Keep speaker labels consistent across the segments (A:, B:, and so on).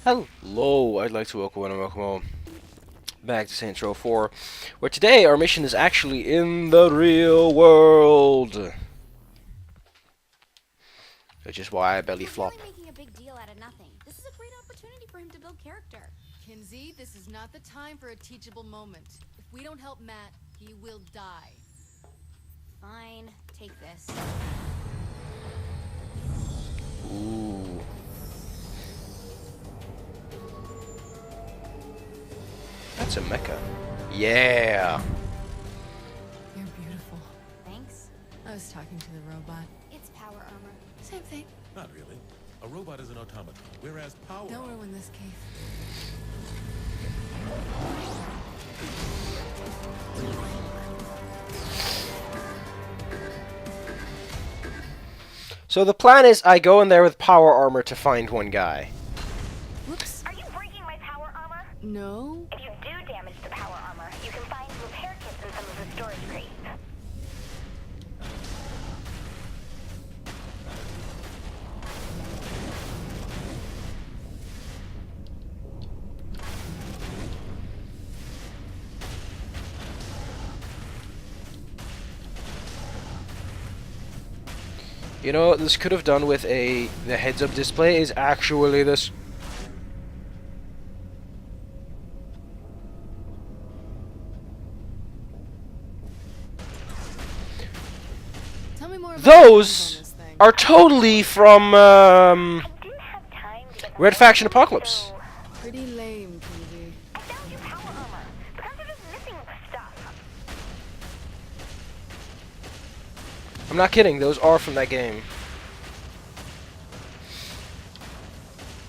A: Hello, I'd like to welcome and welcome all back to Saints Row 4, where today our mission is actually in the real world. Which is why I belly flop.
B: Really making a big deal out of nothing. This is a great opportunity for him to build character.
C: Kinsey, this is not the time for a teachable moment. If we don't help Matt, he will die.
B: Fine, take this.
A: Ooh. That's a mecha. Yeah.
C: You're beautiful.
B: Thanks.
C: I was talking to the robot.
B: It's power armor.
C: Same thing.
D: Not really. A robot is an automaton, whereas power...
C: Don't ruin this, Keith.
A: So the plan is I go in there with power armor to find one guy.
C: Whoops.
E: Are you breaking my power armor?
C: No.
E: If you do damage the power armor, you can find repair kits in some of the storage crates.
A: You know what this could have done with the heads-up display is actually this.
C: Tell me more about
A: Those
C: on this thing.
A: are totally from
E: I didn't have time to get
A: Red Faction Apocalypse.
E: so
C: Pretty lame, Kinsey.
E: I found your power armor. The guns are just missing stuff.
A: I'm not kidding, those are from that game.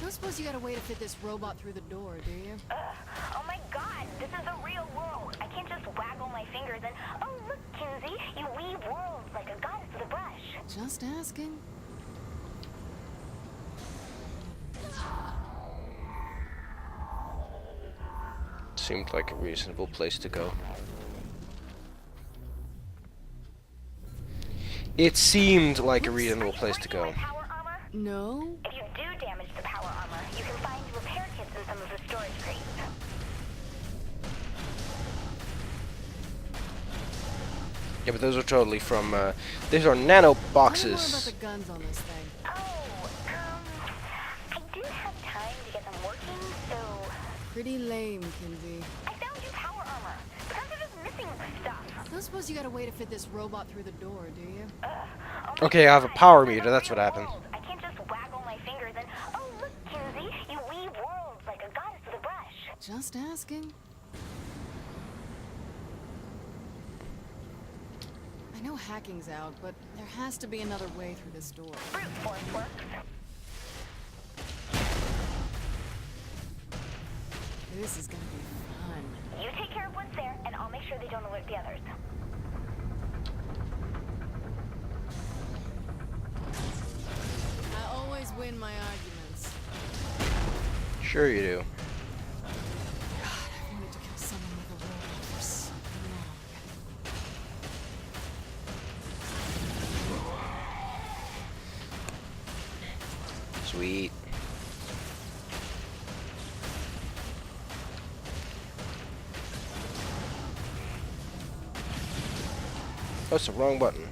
C: Don't suppose you got a way to fit this robot through the door, do you?
E: Oh my god, this is the real world. I can't just waggle my fingers and, oh look, Kinsey, you weave worlds like a goddess with a brush.
C: Just asking.
A: Seemed like a reasonable place to go. It seemed like a reasonable place to go.
E: My power armor?
C: No.
E: If you do damage the power armor, you can find repair kits in some of the storage crates.
A: Yeah, but those are totally from, these are nano
C: Tell me more about
A: boxes.
C: the guns on this thing.
E: Oh, I didn't have time to get them working, so
C: Pretty lame, Kinsey.
E: I found your power armor. The guns are just missing stuff.
C: Don't suppose you got a way to fit this robot through the door, do you?
E: Oh
A: Okay, I have a power meter, that's what happened.
E: I can't just waggle my fingers and, oh look, Kinsey, you weave worlds like a goddess with a brush.
C: Just asking. I know hacking's out, but there has to be another way through this door.
E: Brute force works.
C: This is gonna be fun.
E: You take care of what's there, and I'll make sure they don't alert the others.
C: I always win my arguments.
A: Sure you do.
C: God, I've wanted to kill someone with a robot for so long.
A: Sweet. Oh, it's the wrong button.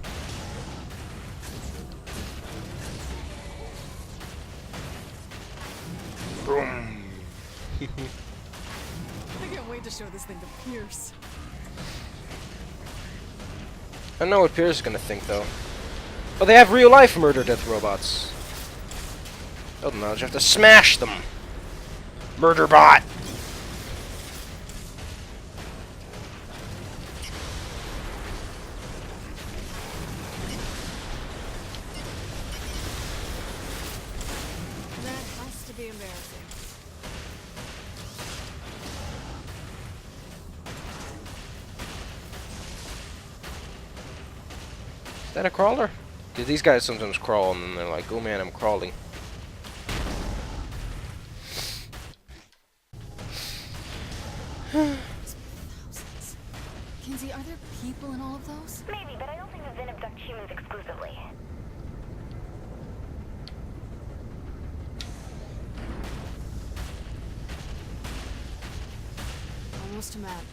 A: Boom.
C: I can't wait to show this thing to Pierce.
A: I don't know what Pierce is gonna think though. Oh, they have real life murder death robots. Oh no, you have to smash them. Murder bot.
C: That has to be embarrassing.
A: Is that a crawler? Because these guys sometimes crawl and then they're like, oh man, I'm crawling.
C: Thousands. Kinsey, are there people in all of those?
E: Maybe, but I don't think the Vin abduct humans exclusively.
C: close to Matt.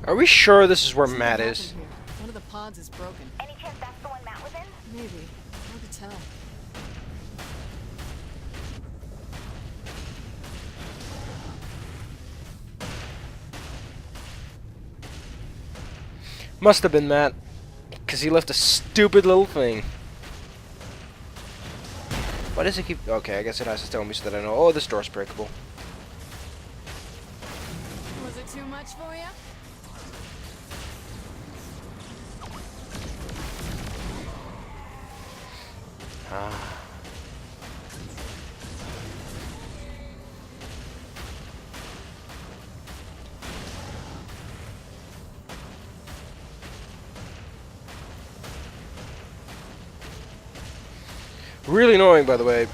A: Are we sure this is where
C: Something
A: Matt
C: happened
A: is?
C: here. One of the pods is broken.
E: Any chance that's the one Matt was in?
C: Maybe. Hard to tell.
A: Must have been Matt, because he left a stupid little thing. Why does it keep... Okay, I guess it has to tell me so that I know. Oh, this door's breakable.
C: Was it too much for you?
A: Ah. Really annoying, by the way.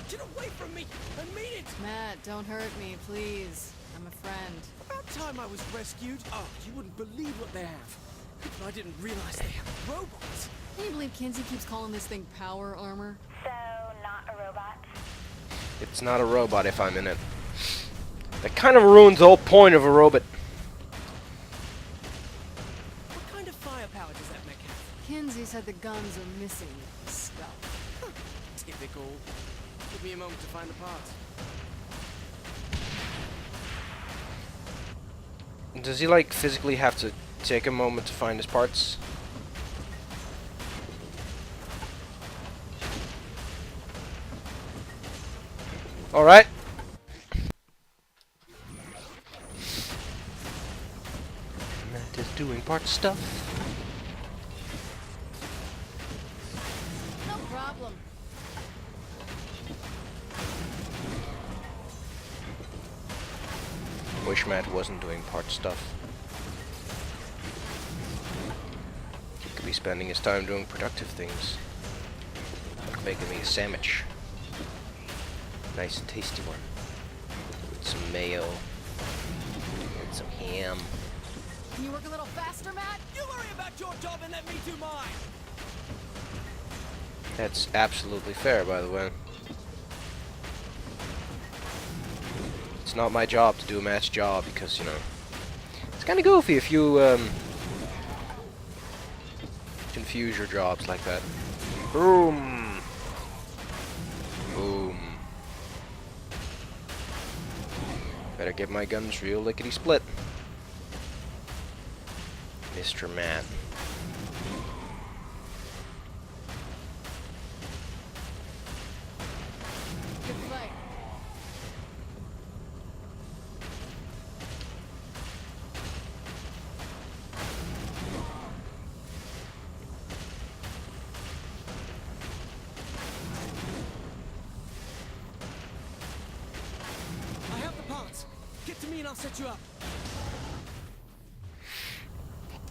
F: Get away from me! I mean it!
C: Matt, don't hurt me, please. I'm a friend.
F: About time I was rescued. Oh, you wouldn't believe what they have. I didn't realize they have robots.
C: Can you believe Kinsey keeps calling this thing power armor?
E: So, not a robot?
A: It's not a robot if I'm in it. That kind of ruins the whole point of a robot.
F: What kind of firepower does that mech have?
C: Kinsey said the guns are missing stuff.
F: Typical. Give me a moment to find the parts.
A: Does he, like, physically have to take a moment to find his parts? Alright. Matt is doing part stuff.
C: No problem.
A: Wish Matt wasn't doing part stuff. He could be spending his time doing productive things. Like making me a sandwich. Nice and tasty one. With some mayo. And some ham.
C: Can you work a little faster, Matt?
F: You worry about your job and let me do mine!
A: That's absolutely fair, by the way. It's not my job to do a Matt's job because, you know, it's kind of goofy if you confuse your jobs like that. Boom. Boom. Better get my guns real lickety split. Mr. Matt.
C: Good fight.
F: I have the parts. Get to me and I'll set you up.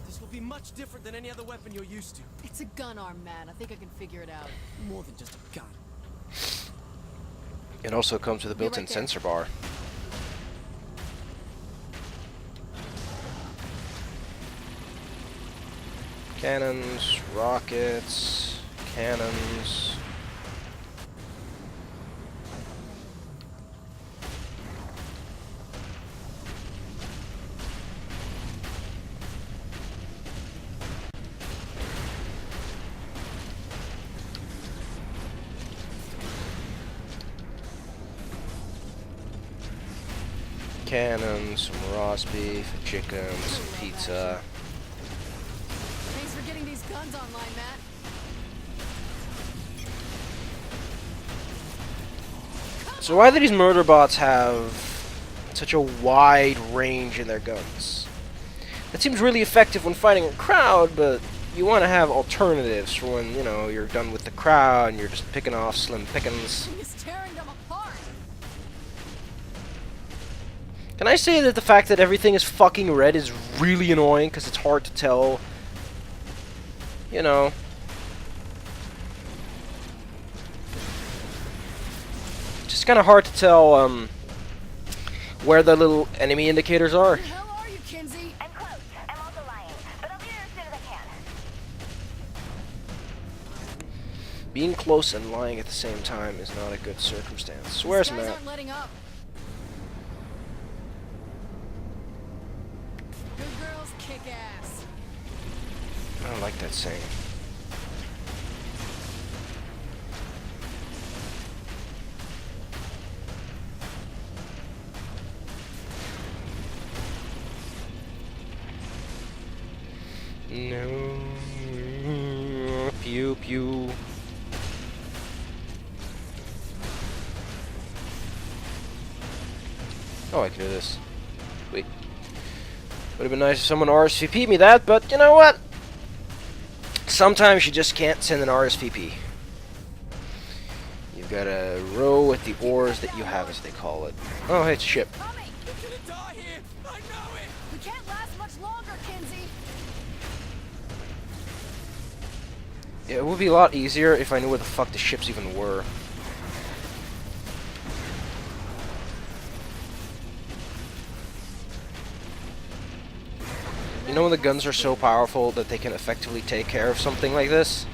F: This will be much different than any other weapon you're used to.
C: It's a gun arm, Matt. I think I can figure it out.
F: More than just a gun.
A: It also comes with a
C: Be
A: built-in
C: right there.
A: sensor bar. Cannons, rockets, cannons. Cannons, some roast beef, chicken, some pizza.
C: Thanks for getting these guns online, Matt.
A: So why do these murder bots have such a wide range in their guns? That seems really effective when fighting a crowd, but you want to have alternatives for when, you know, you're done with the crowd and you're just picking off slim pickings.
C: He's tearing them apart.
A: Can I say that the fact that everything is fucking red is really annoying because it's hard to tell, you know. Just kind of hard to tell where the little enemy indicators are.
C: Where the hell are you, Kinsey?
E: I'm close. I'm also lying. But I'll be there as soon as I can.
A: Being close and lying at the same time is not a good circumstance. Where's
C: These guys
A: Matt?
C: aren't letting up. Good girls kick ass.
A: I don't like that saying. No. Pew pew. Oh, I can do this. Wait. Would have been nice if someone RSVP'd me that, but you know what? Sometimes you just can't send an RSVP. You've got to row with the oars that you have, as they call it. Oh, hey, it's a ship.
C: Coming!
F: We're gonna die here. I know it.
C: We can't last much longer, Kinsey.
A: Yeah, it would be a lot easier if I knew where the fuck the ships even were. You know when the guns are so powerful that they can effectively take care of something like this?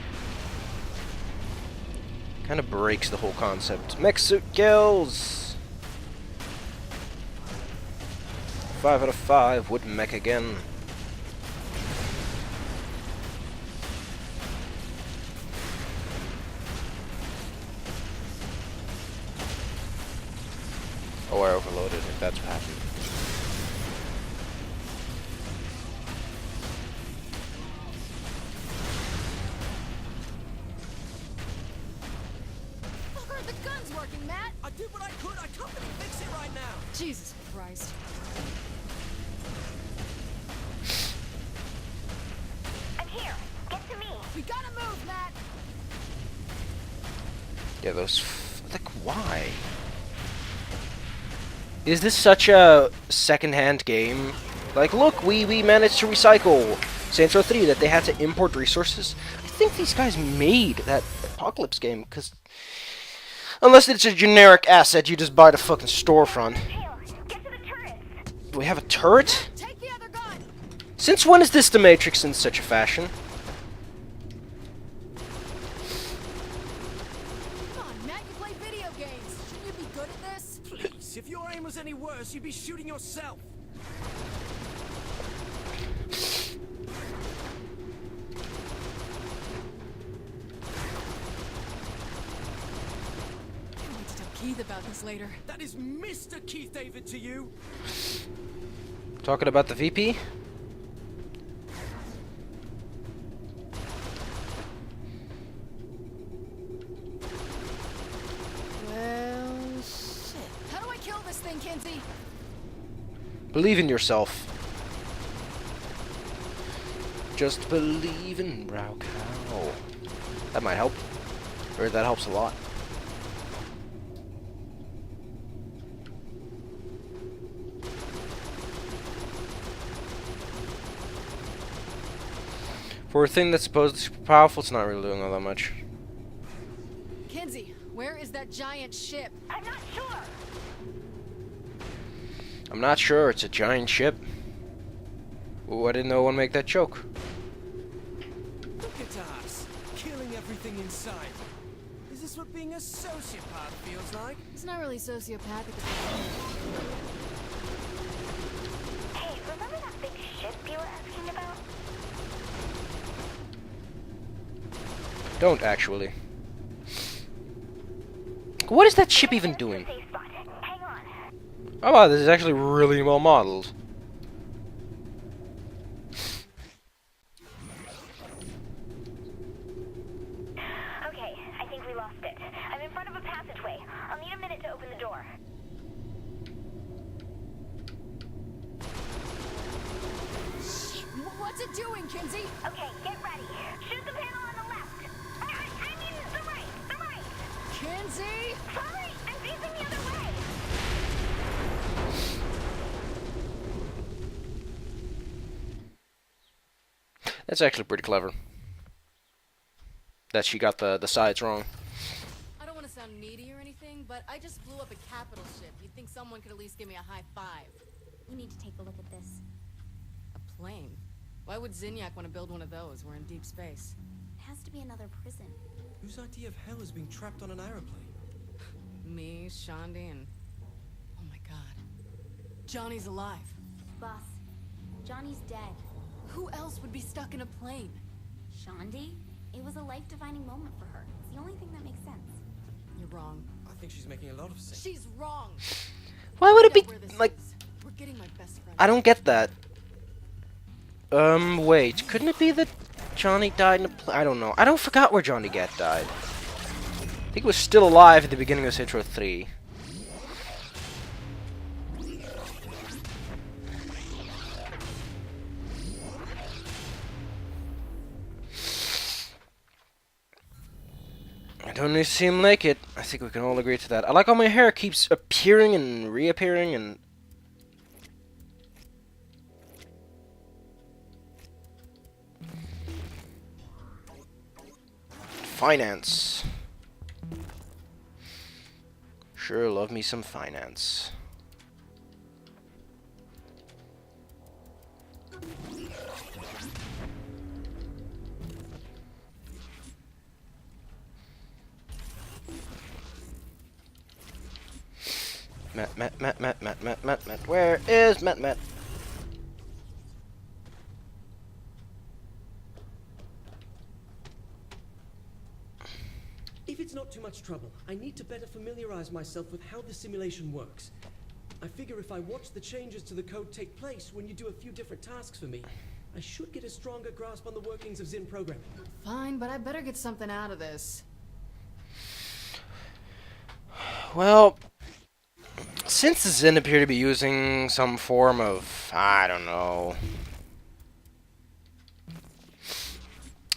A: Kind of breaks the whole concept. Mech suit kills! 5 out of 5 would mech again. Oh, I overloaded if that's what happened.
C: Fucker, the gun's working, Matt.
F: I did what I could. I can't really fix it right now.
C: Jesus Christ.
E: I'm here. Get to me.
C: We gotta move, Matt.
A: Yeah, those... like, why? Is this such a second-hand game? Like, look, we managed to recycle Saints Row 3 that they had to import resources. I think these guys made that Apocalypse game, because... unless it's a generic asset you just buy at a fucking storefront.
E: Tail, get to the turrets.
A: Do we have a turret?
C: Take the other gun.
A: Since when is this the Matrix in such a fashion?
C: Come on, Matt, you play video games. Shouldn't you be good at this?
F: Please, if your aim was any worse, you'd be shooting yourself.
C: I need to tell Keith about this later.
F: That is Mr. Keith David to you.
A: Talking about the VP?
C: Well, shit. How do I kill this thing, Kinsey?
A: Believe in yourself. Just believe in Rao Cow. That might help. Or that helps a lot. For a thing that's supposed to be super powerful, it's not really doing all that much.
C: Kinsey, where is that giant ship?
E: I'm not sure.
A: I'm not sure, it's a giant ship. Why didn't no one make that joke?
F: Look at us, killing everything in sight. Is this what being a sociopath feels like?
C: It's not really sociopathic.
E: Hey, remember that big ship you were asking about?
A: Don't actually. What is that ship even doing?
E: Safe spot. Hang on.
A: Oh wow, this is actually really well modeled.
E: Okay, I think we lost it. I'm in front of a passageway. I'll need a minute to open the door.
C: What's it doing, Kinsey?
E: Okay, get ready. Shoot the panel on the left. I mean the right. The right.
C: Kinsey?
E: Sorry, I'm facing the other way.
A: That's actually pretty clever. That she got the sides wrong.
C: I don't want to sound needy or anything, but I just blew up a capital ship. You'd think someone could at least give me a high five.
B: You need to take a look at this.
C: A plane? Why would Zinyak want to build one of those? We're in deep space.
B: has to be another prison.
F: Whose idea of hell is being trapped on an aeroplane?
C: Me, Shondi, and... Oh my god. Johnny's alive.
B: Boss, Johnny's dead.
C: Who else would be stuck in a plane?
B: Shondi? It was a life-defining moment for her. It's the only thing that makes sense.
C: You're wrong.
F: I think she's making a lot of sense.
C: She's wrong.
A: Why would it be
C: Find out where this
A: like?
C: is. We're getting my best friend.
A: I don't get that. Wait. Couldn't it be that Johnny died in a I don't know. I don't forgot where Johnny Gat died. I think he was still alive at the beginning of Intro 3. I don't really seem like it. I think we can all agree to that. I like how my hair keeps appearing and reappearing and... Finance. Sure, love me some finance. Matt. Where is Matt?
G: If it's not too much trouble, I need to better familiarize myself with how the simulation works. I figure if I watch the changes to the code take place when you do a few different tasks for me, I should get a stronger grasp on the workings of Zin programming.
C: Fine, but I better get something out of this.
A: Well, since the Zin appear to be using some form of, I don't know,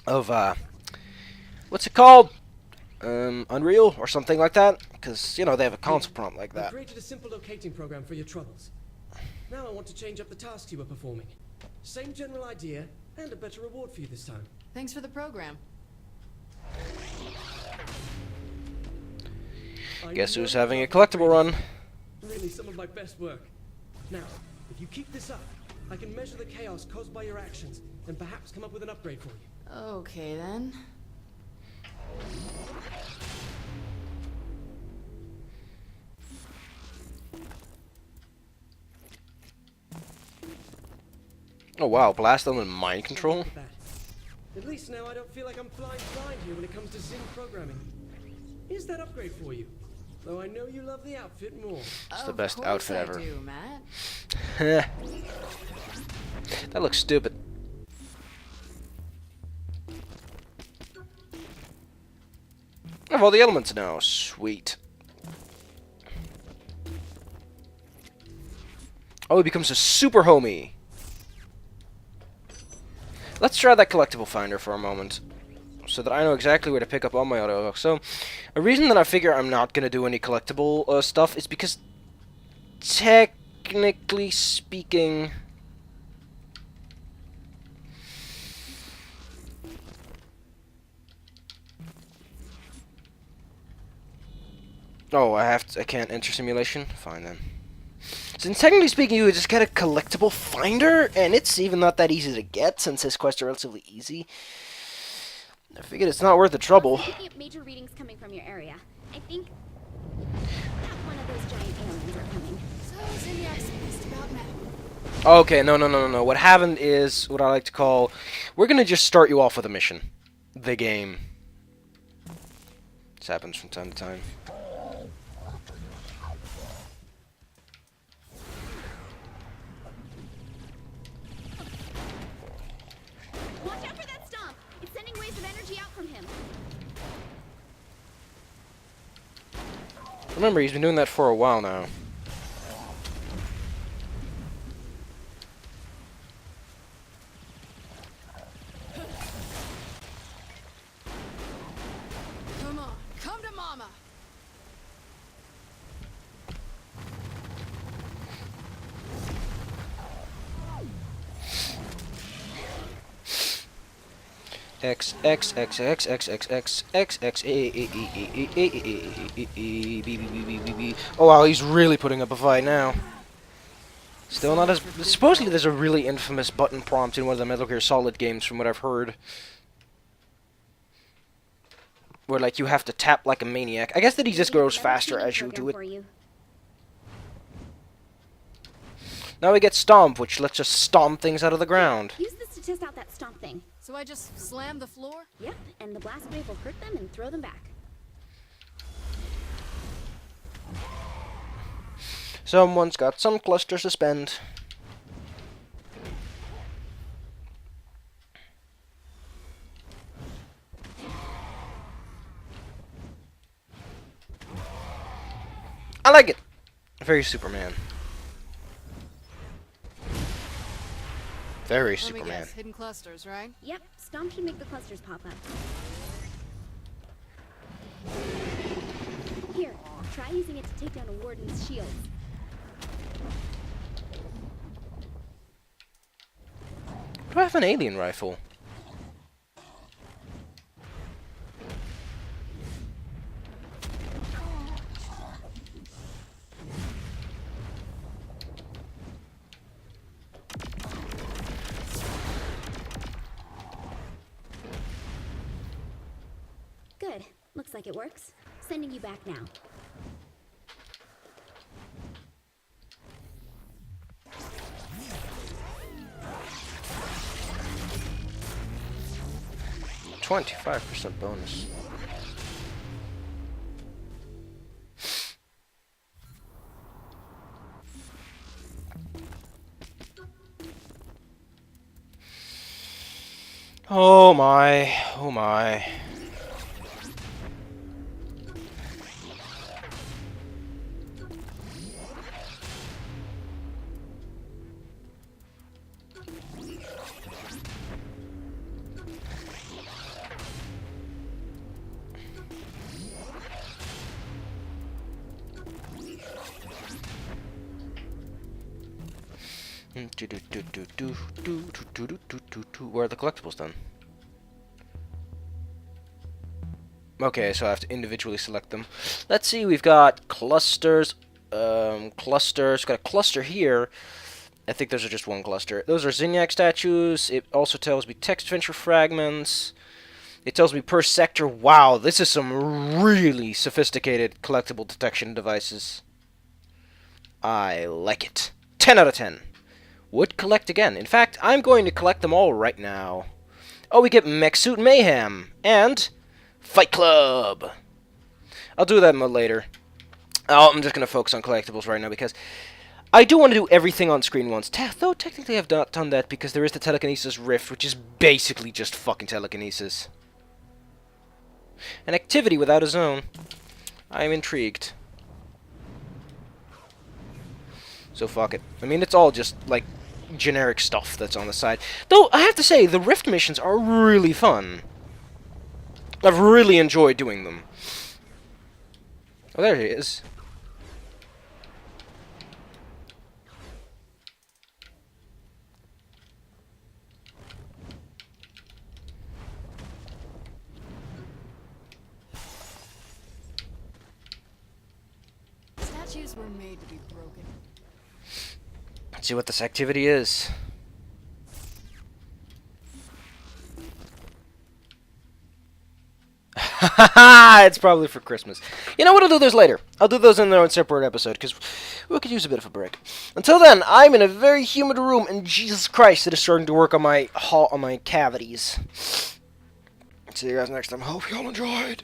A: of, what's it called? Unreal or something like that? Because, you know, they have a console prompt like
G: I
A: that.
G: created a simple locating program for your troubles. Now I want to change up the tasks you were performing. Same general idea, and a better reward for you this time.
C: Thanks for the program.
A: Guess
G: I
A: who's
G: know
A: having a
G: you've
A: collectible run?
G: Really some of my best work. Now, if you keep this up, I can measure the chaos caused by your actions, and perhaps come up with an upgrade for you.
C: Okay, then.
A: Oh wow, blast them in mind control?
G: Look at that. At least now I don't feel like I'm flying blind here when it comes to Zin programming. Here's that upgrade for you. Though I know you love the outfit more.
A: It's the
C: Of
A: best
C: course
A: outfit
C: I
A: ever.
C: do, Matt.
A: That looks stupid. I have all the elements now. Sweet. Oh, he becomes a super homie. Let's try that collectible finder for a moment, so that I know exactly where to pick up all my auto. So, a reason that I figure I'm not going to do any collectible stuff is because, technically speaking... Oh, I can't enter simulation? Fine then. Since technically speaking, you would just get a collectible finder, and it's even not that easy to get, since this quest are relatively easy. I figured it's not worth the trouble.
B: I'm picking up major readings coming from your area. I think not one of those giant aliens are coming.
C: So, Zinniac's pissed about Matt.
A: Okay, no. What happened is what I like to call... We're gonna just start you off with a mission. The game. This happens from time to time.
B: Watch out for that stomp! It's sending waves of energy out from him.
A: Remember, he's been doing that for a while now.
C: Come on, come to mama.
A: X X X X X X X X X A A A B B B B. Oh wow, he's really putting up a fight now. Still not as... Supposedly there's a really infamous button prompt in one of the Metal Gear Solid games from what I've heard. where like you have to tap like a maniac. I guess that he just grows faster as you do it.
B: For you.
A: Now we get Stomp, which lets us stomp things out of the ground.
B: Use this to test out that stomp thing.
C: So I just slam the floor?
B: Yep, and the blast wave will hurt them and throw them back.
A: Someone's got some clusters to spend. I like it. Very Superman. Very
C: Let me
A: Superman.
C: guess, hidden clusters, right?
B: Yep, stomp should make the clusters pop up. Here, try using it to take down a warden's shield.
A: Do I have an alien rifle?
B: Good. Looks like it works. Sending you back now.
A: $25% bonus. Oh my, oh my. Where are the collectibles then? Okay, so I have to individually select them. Let's see, we've got clusters, clusters. Got a cluster here. I think those are just one cluster. Those are Zinyak statues. It also tells me text venture fragments. It tells me per sector. Wow, this is some really sophisticated collectible detection devices. I like it. 10 out of 10. Would collect again. In fact, I'm going to collect them all right now. Oh, we get Mech Suit Mayhem and Fight Club. I'll do that mode later. Oh, I'm just going to focus on collectibles right now because I do want to do everything on screen once. Though technically I've not done that because there is the Telekinesis Rift, which is basically just fucking telekinesis. An activity without a zone. I am intrigued. So fuck it. I mean, it's all just, like, generic stuff that's on the side. Though, I have to say, the Rift missions are really fun. I've really enjoyed doing them. Oh, there he is.
C: Statues were made to be broken.
A: Let's see what this activity is. It's probably for Christmas. You know what? I'll do those later. I'll do those in their own separate episode because we could use a bit of a break. Until then, I'm in a very humid room, and Jesus Christ, it is starting to work on my cavities. See you guys next time. Hope you all enjoyed.